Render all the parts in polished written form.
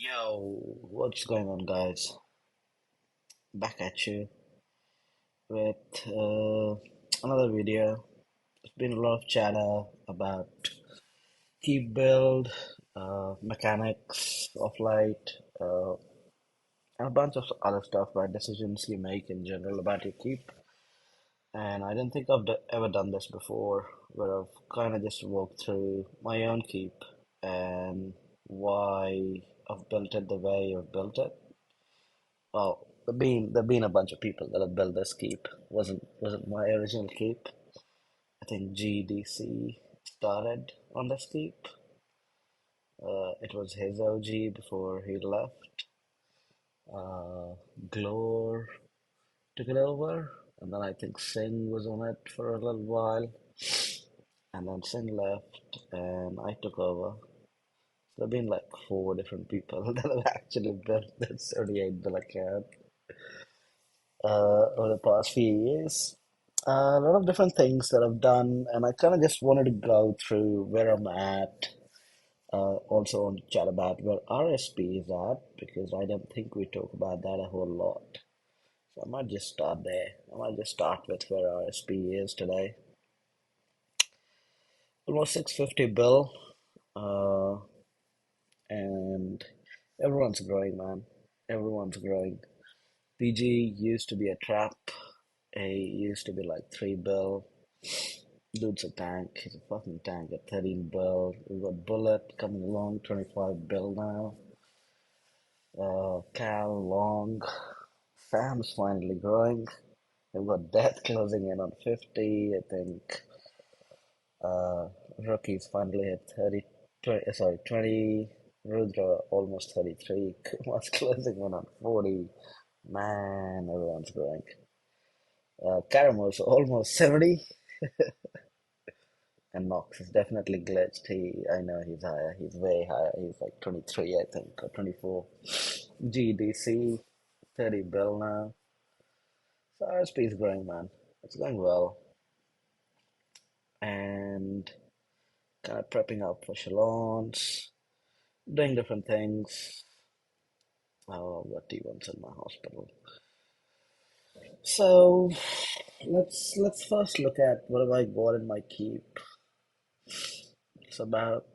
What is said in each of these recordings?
Yo, what's going on, guys? Back at you with another video. There's been a lot of chatter about keep build, mechanics of light, and a bunch of other stuff, right? Decisions you make in general about your keep. And I don't think ever done this before, where I've kind of just walked through my own keep and why I've built it the way I've built it. Well, there've been a bunch of people that have built this keep. Wasn't my original keep. I think GDC started on this keep. It was his OG before he left. Uh, Glore took it over, and then I think Singh was on it for a little while, and then Singh left, and I took over. There've been like four different people that have actually built this 38 bill account over the past few years. A lot of different things that I've done, and I kind of just wanted to go through where I'm at. Also, want to chat about where RSP is at because I don't think we talk about that a whole lot. So I might just start there. I might just start with where RSP is today. Almost 650 bill, uh, and everyone's growing, man. Everyone's growing. PG used to be a trap. A used to be like 3 bill. Dude's a tank. He's a fucking tank at 13 bill. We've got Bullet coming along, 25 bill now. Cal, Long. Sam's finally growing. We've got Death closing in on 50. I think Rookie's finally at 30, 20, sorry, 20. Rudra almost 33. Kumar's closing in on 40. Man, everyone's growing. Caramel's almost 70. And Knox is definitely glitched. I know he's higher. He's way higher. He's like 23, I think, or 24. GDC, 30 bill now. So RSP is growing, man. It's going well. And kind of prepping up for Shalons, doing different things. Oh, I've got T1s in my hospital. So let's first look at what have I got in my keep. It's about,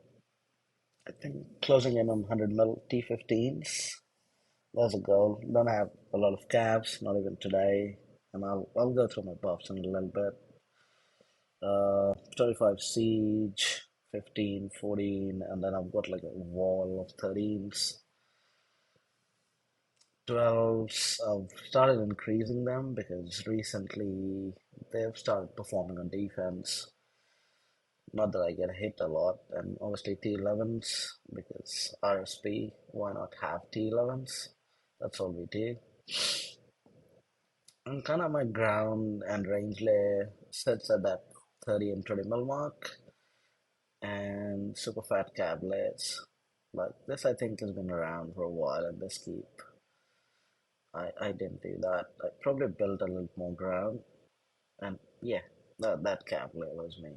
I think, closing in on 100 mil T15s. There's a goal. Don't have a lot of cabs, not even today. And I'll go through my buffs in a little bit. 25 siege, 15, 14, and then I've got like a wall of 13s. 12s, I've started increasing them because recently they've started performing on defense. Not that I get hit a lot, and obviously T11s because RSP, why not have T11s? That's all we do. And kind of my ground and range layer sits at that 30 and 20 mil mark, and super fat cab layers. Like this, I think has been around for a while, and this keep. I didn't do that. I probably built a little more ground, and yeah, that cab layer was me.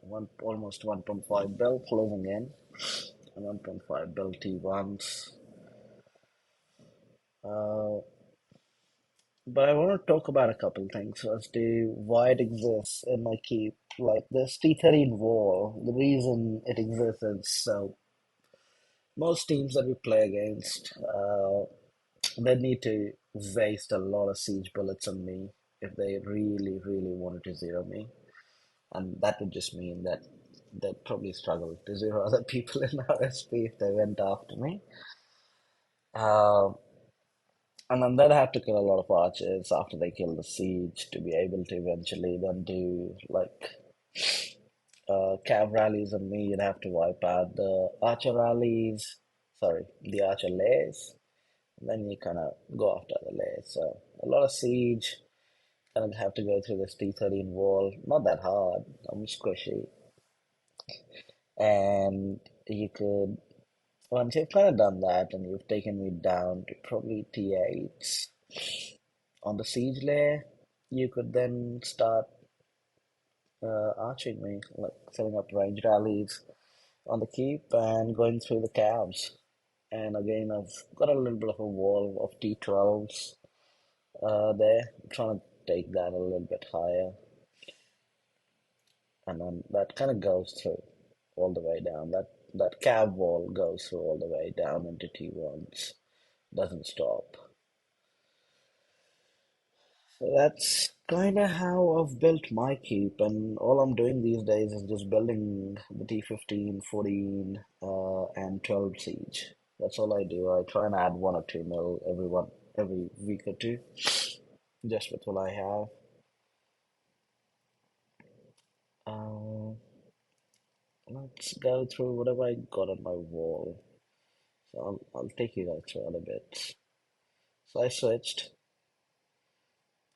One almost 1.5 bill closing in, and 1.5 bill T1s. Uh, But I want to talk about a couple things as to why it exists in my keep. Like this T13 wall, the reason it exists is so most teams that we play against, they need to waste a lot of siege bullets on me if they really, really wanted to zero me. And that would just mean that they'd probably struggle to zero other people in RSP if they went after me. Uh, And then they'd have to kill a lot of archers after they kill the siege to be able to eventually then do like cav rallies on me. You'd have to wipe out the archer rallies, sorry, the archer layers, and then you kind of go after the layers. So a lot of siege, kind of have to go through this T13 wall. Not that hard, I'm squishy. And you could, once you've kind of done that and you've taken me down to probably T8s on the siege layer, you could then start arching me, like setting up range rallies on the keep and going through the cabs. And again, I've got a little bit of a wall of T12s there. I'm trying to take that a little bit higher, and then that kind of goes through all the way down. That cab wall goes through all the way down into T1s. Doesn't stop. So that's kind of how I've built my keep, and all I'm doing these days is just building the T15, 14, and 12 siege. That's all I do. I try and add 1 or 2 mil every week or two, just with what I have. Uh, let's go through whatever I got on my wall. So I'll take you guys through other bits. So I switched.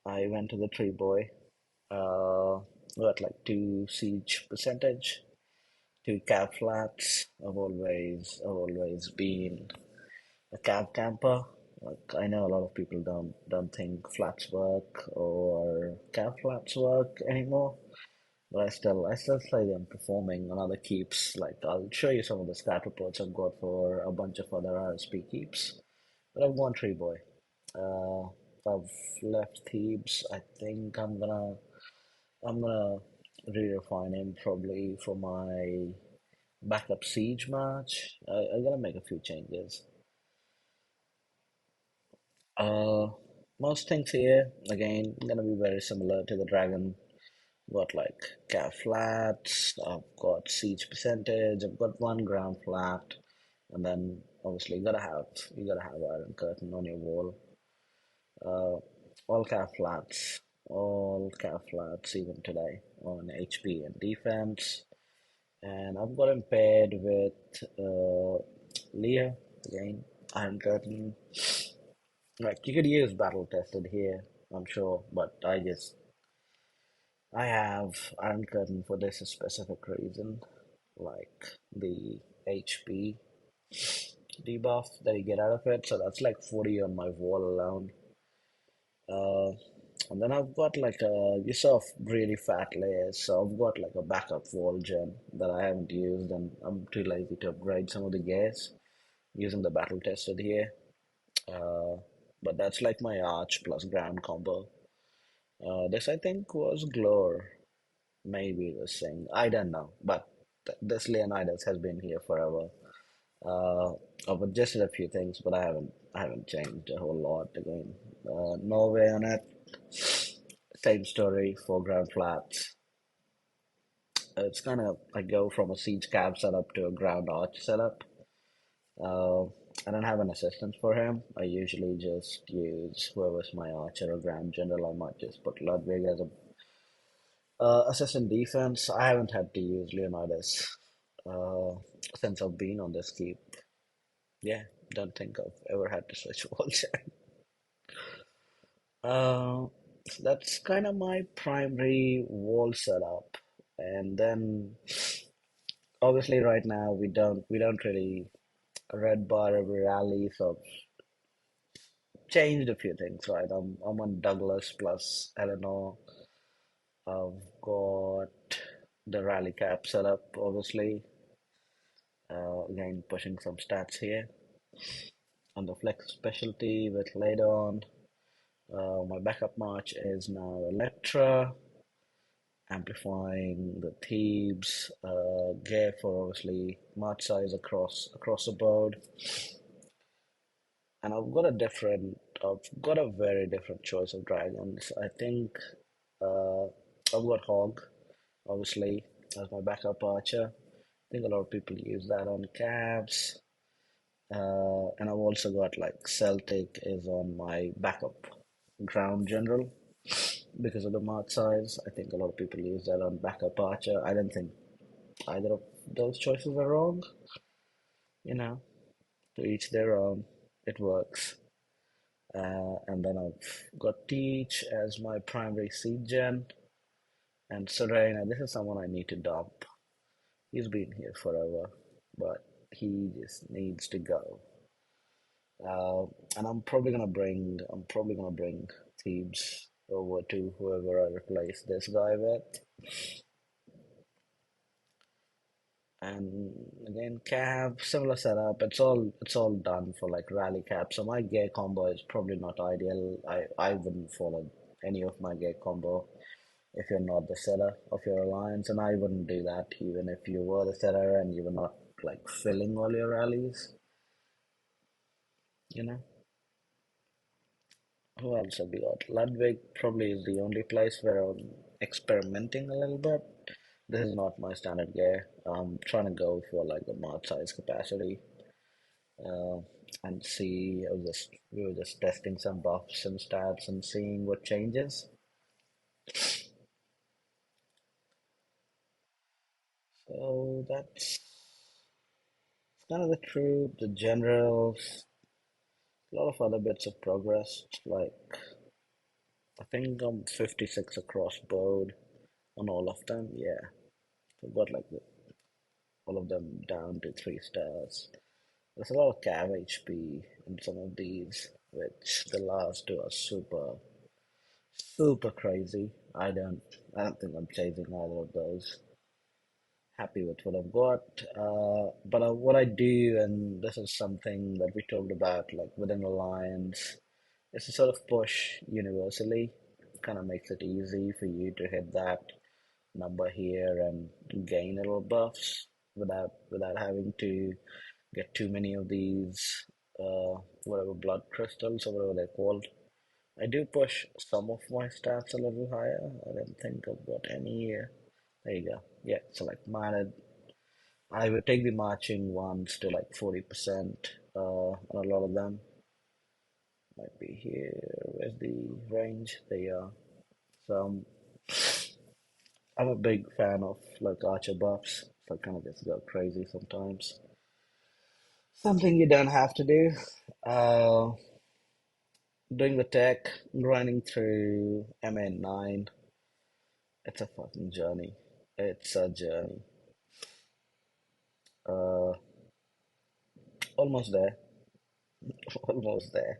I went to the tree boy. Got like 2 siege percentage. 2 cab flats. I've always been a cab camper. Like I know a lot of people don't think flats work or cab flats work anymore, but I still say them performing on other keeps. Like I'll show you some of the stat reports I've got for a bunch of other RSP keeps. But I've gone Tree Boy. Uh, I've left Thebes. I think I'm gonna re-refine him probably for my backup siege match. I gotta make a few changes. Uh, Most things here again gonna be very similar to the dragon. Got like cap flats. I've got siege percentage. I've got 1 ground flat, and then obviously you gotta have iron curtain on your wall. Uh, all cap flats, all cap flats even today on HP and defense. And I've got him paired with Leah again, Iron Curtain. Like you could use battle tested here, I'm sure, but I have Iron Curtain for this specific reason, like the HP debuff that you get out of it. So that's like 40 on my wall alone. Uh, and then I've got like you saw really fat layers, so I've got like a backup wall gem that I haven't used, and I'm too lazy to upgrade some of the gears using the battle tested here. Uh, but that's like my arch plus ground combo. This I think was Glor, maybe the thing. I don't know, but this Leonidas has been here forever. I've adjusted a few things, but I haven't changed a whole lot again. Norway on it, same story. Foreground flats. It's kind of I go from a siege cab setup to a ground arch setup. Uh, I don't have an assistant for him. I usually just use whoever's my archer or ground general. I might just put Ludwig as a assistant defense. I haven't had to use Leonidas uh, since I've been on this keep. Yeah, don't think I've ever had to switch walls. Uh, so that's kind of my primary wall setup. And then obviously right now we don't really red bar every rally, so changed a few things, right? I'm on Douglas plus Eleanor. I've got the rally cap set up, obviously. Again, pushing some stats here. On the flex specialty with laid on. My backup march is now Electra, amplifying the Thebes, gear for obviously march size across the board. And I've got a very different choice of dragons. I think uh, I've got Hog, obviously, as my backup archer. I think a lot of people use that on cabs. And I've also got like Celtic is on my backup ground general because of the march size. I think a lot of people use that on backup archer. I don't think either of those choices are wrong, you know, to each their own. It works. And then I've got Teach as my primary seed gen. And Serena, this is someone I need to dump. He's been here forever, but he just needs to go. Uh, and I'm probably gonna bring Thebes over to whoever I replace this guy with. And again, cab, similar setup. It's all done for like rally cab. So my gear combo is probably not ideal. I wouldn't follow any of my gear combo if you're not the setter of your alliance, and I wouldn't do that even if you were the setter and you were not like filling all your rallies, you know. Who else have we got? Ludwig probably is the only place where I'm experimenting a little bit. This is not my standard gear. I'm trying to go for like the mod size capacity, uh, and see. We were just testing some buffs and stats and seeing what changes. So that's kind of the truth. The generals, a lot of other bits of progress. Like I think I'm 56 across board on all of them. Yeah, I've got like all of them down to 3 stars. There's a lot of cav HP in some of these, which the last two are super crazy. I don't think I'm chasing either of those. Happy with what I've got. But what I do, and this is something that we talked about, like within Alliance, is to sort of push universally. Kind of makes it easy for you to hit that number here and gain a little buffs without having to get too many of these whatever blood crystals or whatever they're called. I do push some of my stats a little higher. I don't think I've got any here. There you go. Yeah, so like mine, I would take the marching ones to like 40%, and a lot of them might be here. Where's the range? They are. So I'm a big fan of like archer buffs. So I kind of just go crazy sometimes. Something you don't have to do. Uh, Doing the tech, grinding through MN9. It's a fucking journey. It's a journey. Uh, Almost there. Almost there.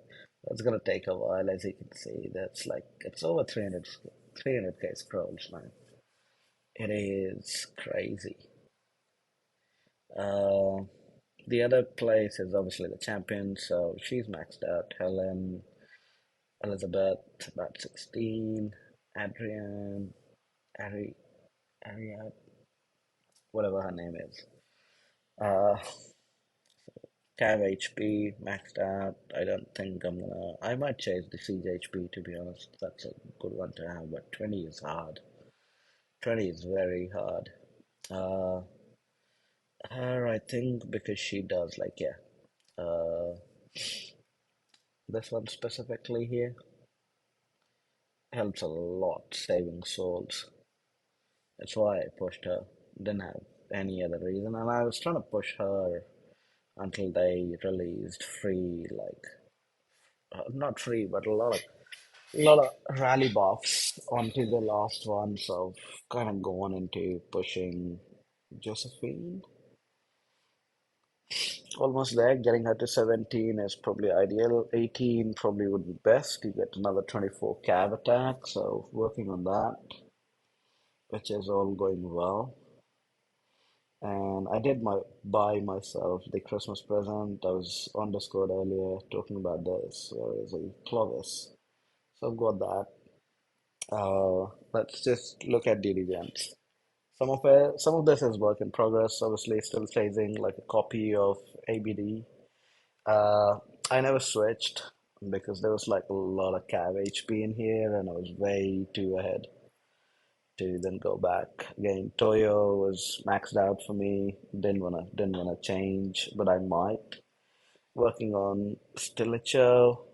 It's gonna take a while, as you can see. That's like it's over 300k scrolls, man. It is crazy. Uh, the other place is obviously the champion, so she's maxed out. Helen, Elizabeth, about 16. Adrian, Ari, Ariad, whatever her name is. Uh, Cav HP maxed out. I don't think I'm gonna. I might chase the Siege HP to be honest. That's a good one to have, but 20 is hard. 20 is very hard. Uh, Her, I think because she does like, yeah. Uh, this one specifically here helps a lot saving souls. That's why I pushed her. Didn't have any other reason, and I was trying to push her until they released free, like not free, but a lot of rally buffs onto the last one. So kind of going into pushing Josephine. Almost there, getting her to 17 is probably ideal. 18 probably would be best. You get another 24 cav attack, so working on that, which is all going well. And I did buy myself the Christmas present. I was on Discord earlier talking about this. Where is he? Clovis. So I've got that. Let's just look at DD gems. Some of this is work in progress. Obviously, still chasing like a copy of ABD. Uh, I never switched because there was like a lot of cav HP in here, and I was way too ahead to then go back. Again, Toyo was maxed out for me. Didn't wanna change, but I might. Working on Stilicho.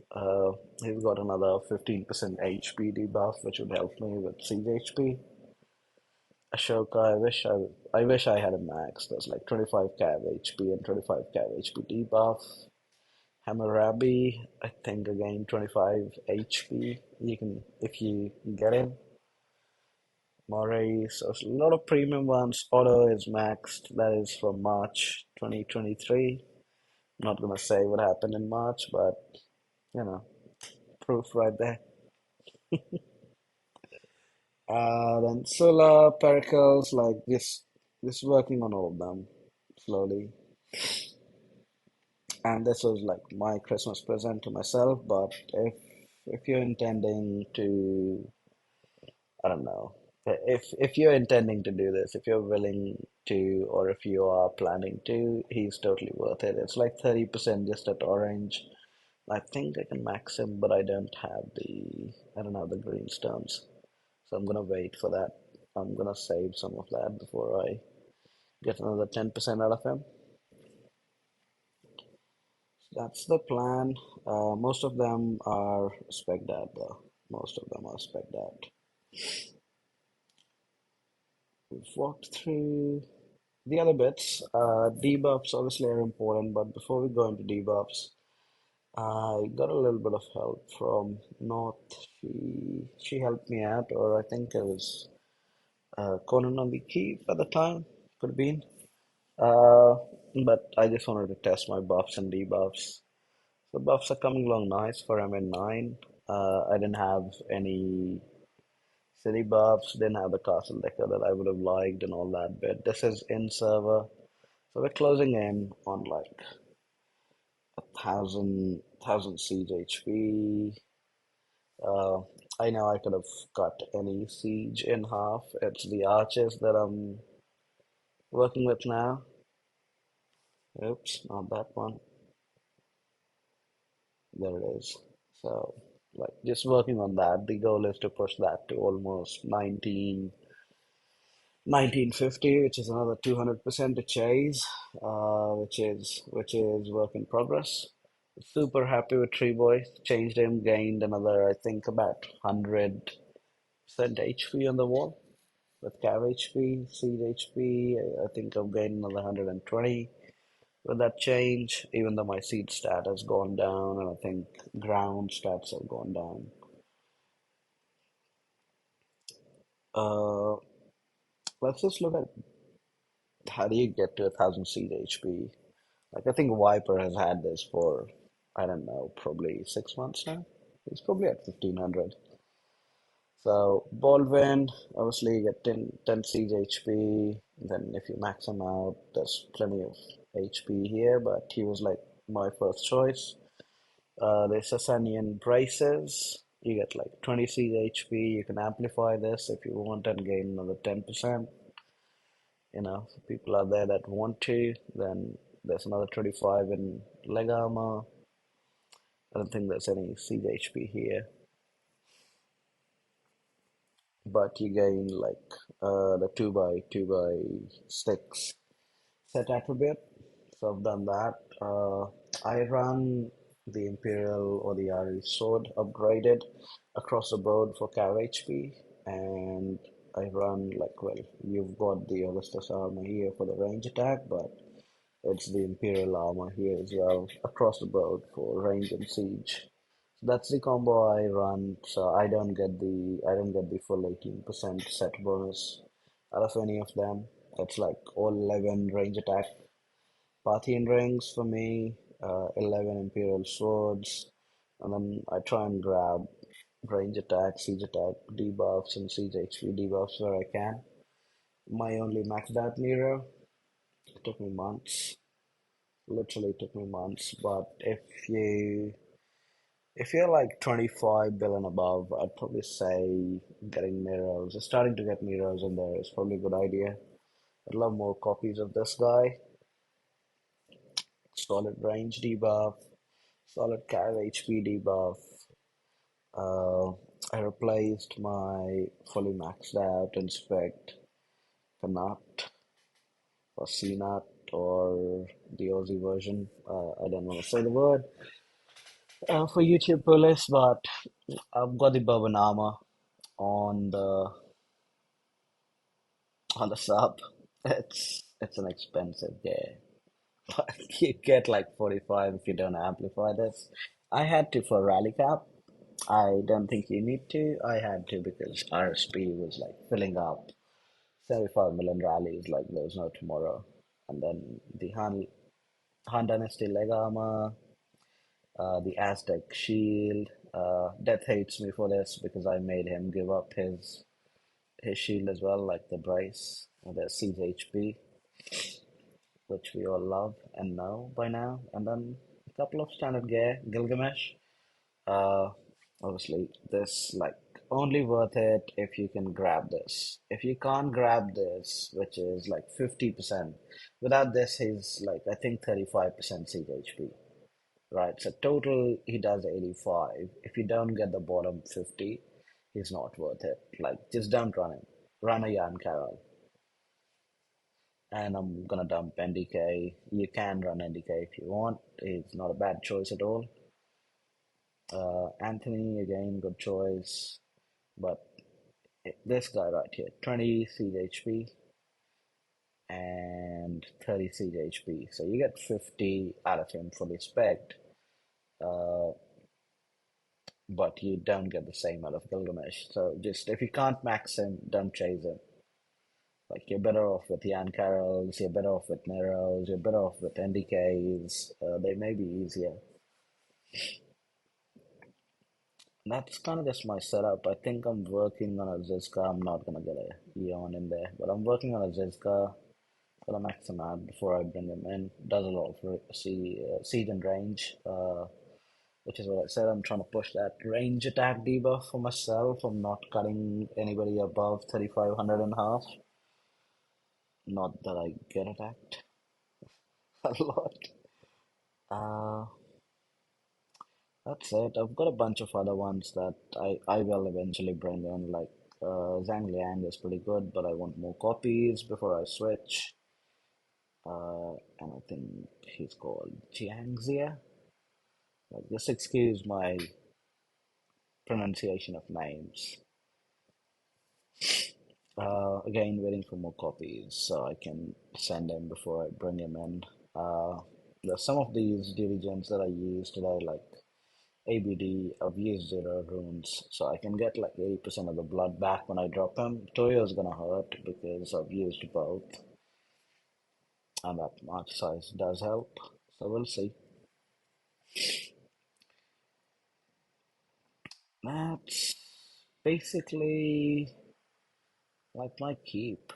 He's got another 15% HP debuff, which would help me with siege HP. Ashoka, I wish I had a max. There's like 25 cav HP and 25 cav HP debuff. Hammurabi, I think again 25 HP. You can if you get him. Moray, so a lot of premium ones. Auto is maxed. That is from March 2023. Not gonna say what happened in March, but you know, proof right there. Then Scylla, Pericles, like this working on all of them. slowly. And this was like my Christmas present to myself. But if you're intending to, I don't know, if you're intending to do this, if you're willing to, or if you are planning to, he's totally worth it. It's like 30% just at orange. I think I can max him, but I don't have the green stones. So I'm gonna wait for that. I'm gonna save some of that before I get another 10% out of him. That's the plan. Most of them are spec that though. Most of them are spec that. We've walked through the other bits. Debuffs obviously are important, but before we go into debuffs, I got a little bit of help from North. She helped me out, or I think it was Conan on the Keep at the time. Could have been. Uh, but I just wanted to test my buffs and debuffs. The buffs are coming along nice for MN9. I didn't have any city buffs, didn't have the castle decker that I would have liked and all that bit. This is in server, so we're closing in on like a thousand siege HP. Uh, I know I could have cut any siege in half. It's the archers that I'm working with now. Oops, not that one. There it is. So, like, just working on that. The goal is to push that to almost 1950, which is another 200% to chase, which is work in progress. Super happy with Tree Boy. Changed him, gained another, I think, about 100% HP on the wall with Cav HP, Siege HP. I think I've gained another 120 with that change, even though my seed stat has gone down, and I think ground stats have gone down. Uh, let's just look at how do you get to 1,000 seed HP. Like I think Viper has had this for I don't know, probably 6 months now. He's probably at 1,500. So Baldwin, obviously you get 10 siege HP. Then if you max him out, there's plenty of HP here. But he was like my first choice. The Sasanian braces, you get like 20 siege HP. You can amplify this if you want and gain another 10%. If people are there that want to, then there's another 25 in leg armor. I don't think there's any siege HP here, but you gain like the 2x2x6 set attribute. So I've done that. I run the Imperial or the RE sword upgraded across the board for Cav HP, and I run like, well, you've got the Augustus armor here for the range attack, but it's the Imperial armor here as well across the board for range and siege. So that's the combo I run. So I don't get the full 18% set bonus out of any of them. It's like all 11 range attack Parthian rings for me, 11 Imperial swords, and then I try and grab range attack, siege attack debuffs, and siege HP debuffs where I can. My only maxed out Nero. It took me months. Literally took me months. But if you're like 25 bill and above, I'd probably say getting mirrors, starting to get mirrors in there is probably a good idea. I'd love more copies of this guy. Solid range debuff, solid carry HP debuff. Uh, I replaced my fully maxed out inspect Kanat or CNAT or the Aussie version. I don't want to say the word for YouTube police, but I've got the bourbon armor on the sub. It's an expensive gear, but you get like 45 if you don't amplify this. I had to for rally cap. I don't think you need to. I had to because RSP was like filling up 75 million rallies like there was no tomorrow. And then the Han Dynasty leg armor, the Aztec shield. Death hates me for this because I made him give up his shield as well, like the Bryce, the siege HP. which we all love and know by now, and then a couple of standard gear, Gilgamesh. Uh, Obviously, this like only worth it if you can grab this. If you can't grab this, which is like 50%, without this, he's like I think 35% siege HP, right? So total, he does 85. If you don't get the bottom 50, he's not worth it. Like just don't run him. Run a Jan Carroll. And I'm gonna dump NDK. You can run NDK if you want. It's not a bad choice at all. Anthony, again, good choice. But this guy right here, 20 siege HP and 30 siege HP. So you get 50 out of him fully spec'd, uh, but you don't get the same out of Gilgamesh. So just if you can't max him, don't chase him. Like you're better off with Yan Carols, you're better off with Neros, you're better off with NDKs. They may be easier. That's kind of just my setup. I think I'm working on a Zizka. I'm not gonna get a Eon in there, but I'm working on a Zizka. Gonna max him out before I bring him in. Does a lot of siege and range, which is what I said. I'm trying to push that range attack debuff for myself. I'm not cutting anybody above 3,500 and half. Not that I get attacked a lot. Uh, that's it. I've got a bunch of other ones that I will eventually bring in. Like Zhang Liang is pretty good, but I want more copies before I switch. And I think he's called Jiangxia. Like, just excuse my pronunciation of names. Again, waiting for more copies so I can send him before I bring him in. There's some of these duty gems that I used today, like ABD. I've used zero runes, so I can get like 80% of the blood back when I drop him. Toyo is gonna hurt because I've used both, and that march size does help. So we'll see. That's basically like my keep.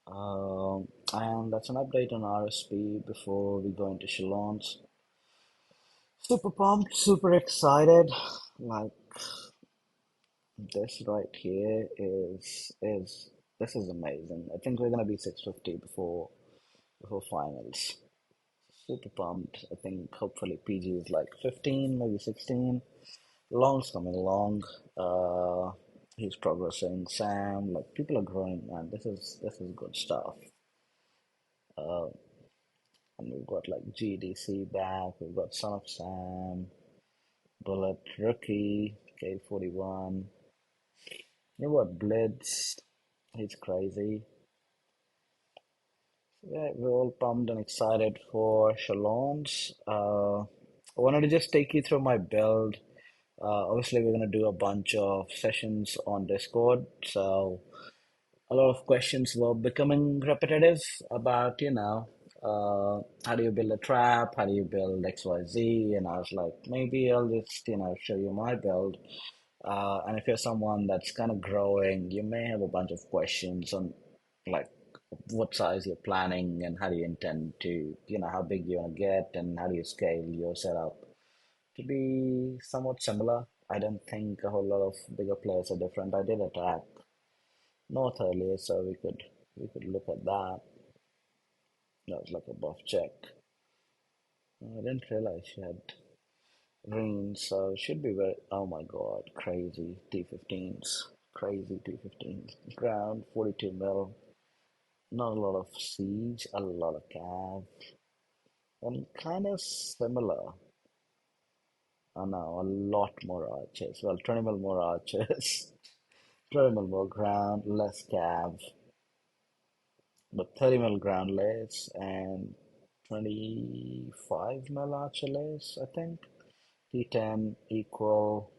And that's an update on RSP before we go into Shalons. Super pumped, super excited. Like this right here is this is amazing. I think we're gonna be 650 before finals. Super pumped. I think hopefully PG is like 15, maybe 16. Long's coming along. He's progressing. Sam, like people are growing, man. This is good stuff. Uh, and we've got like GDC back. We've got Son of Sam, Bullet, Rookie, K41. You know what, Blitz? He's crazy. Yeah, we're all pumped and excited for Shalons. I wanted to just take you through my build. Obviously, we're gonna do a bunch of sessions on Discord, so a lot of questions were becoming repetitive about, how do you build a trap? How do you build XYZ? And I was like, maybe I'll just, show you my build. And if you're someone that's kind of growing, you may have a bunch of questions on like what size you're planning and how do you intend to, how big you want to get and how do you scale your setup to be somewhat similar. I don't think a whole lot of bigger players are different. I did attack North earlier, so we could look at that. That was like a buff check. I didn't realize she had rings, so should be very. Oh my god, crazy T15s, crazy T15s. Ground 42 mil. Not a lot of siege, a lot of cav, and kind of similar. I know a lot more archers. Well, 20 mil more archers, 20 mil more ground, less cav, but 30 mil ground lace and 25 mil archer lace, I think. T10 equal,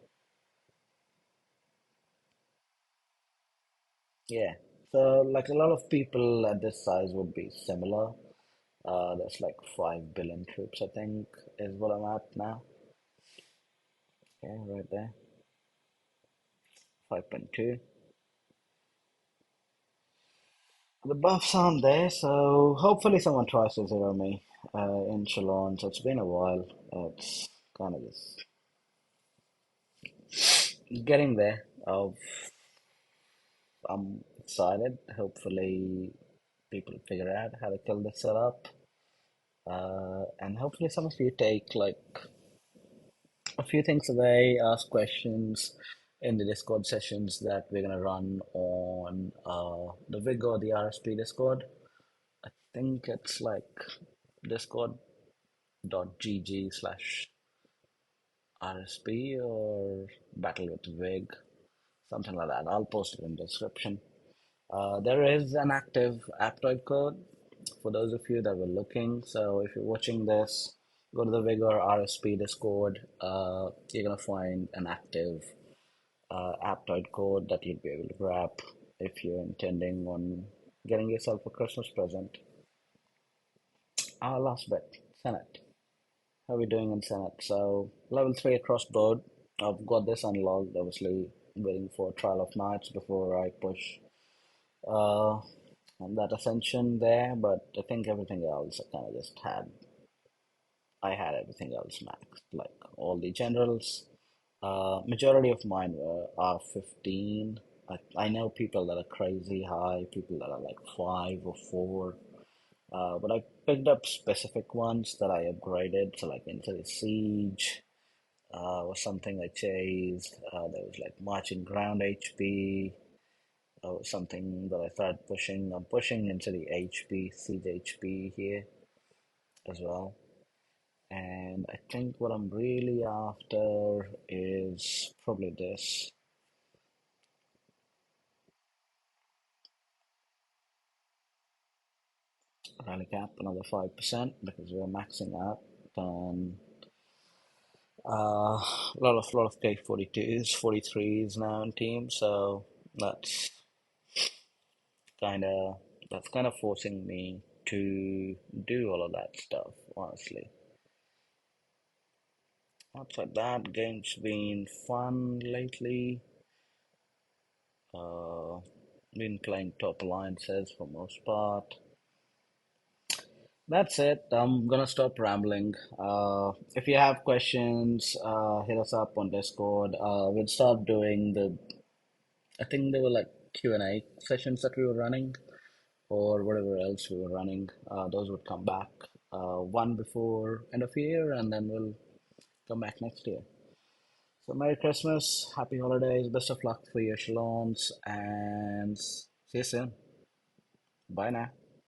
yeah. So like a lot of people at this size would be similar. That's like 5 billion troops, I think, is what I'm at now. Yeah, right there. 5.2. The buffs aren't there, so hopefully someone tries to zero me in Shalons. It's been a while. It's kind of just getting there. I'm excited. Hopefully people figure out how to kill this setup. And hopefully some of you take like a few things away, ask questions in the Discord sessions that we're gonna run on the VIG or the RSP Discord. I think it's like discord.gg/RSP or Battle with VIG, something like that. I'll post it in the description. There is an active Aptoid code for those of you that were looking. So if you're watching this, go to the Vigor RSP Discord. You're gonna find an active Aptoid code that you'll be able to grab if you're intending on getting yourself a Christmas present. Our last bit, Senate. How are we doing in Senate? So level 3 across board. I've got this unlocked, obviously waiting for Trial of Nights before I push uh, on that ascension there, but I think everything else I kind of just had. I had everything else maxed, like all the generals. Majority of mine were are 15. I know people that are crazy high, people that are like 5 or 4. But I picked up specific ones that I upgraded. So like into the siege was something I chased. There was like marching ground HP. Was something that I started pushing. I'm pushing into the HP, siege HP here as well. And I think what I'm really after is probably this rally cap, another 5% because we're maxing out on a lot of K42s, 43s now in team, so that's kind of that's kind of forcing me to do all of that stuff, honestly. Outside that, game's been fun lately. Uh, been playing top alliances for most part. That's it. I'm gonna stop rambling. If you have questions, hit us up on Discord. We'll start doing I think there were like Q&A sessions that we were running, or whatever else we were running. Those would come back. One before end of year, and then we'll come back next year. So Merry Christmas, Happy Holidays, best of luck for your shalons, and see you soon. Bye now.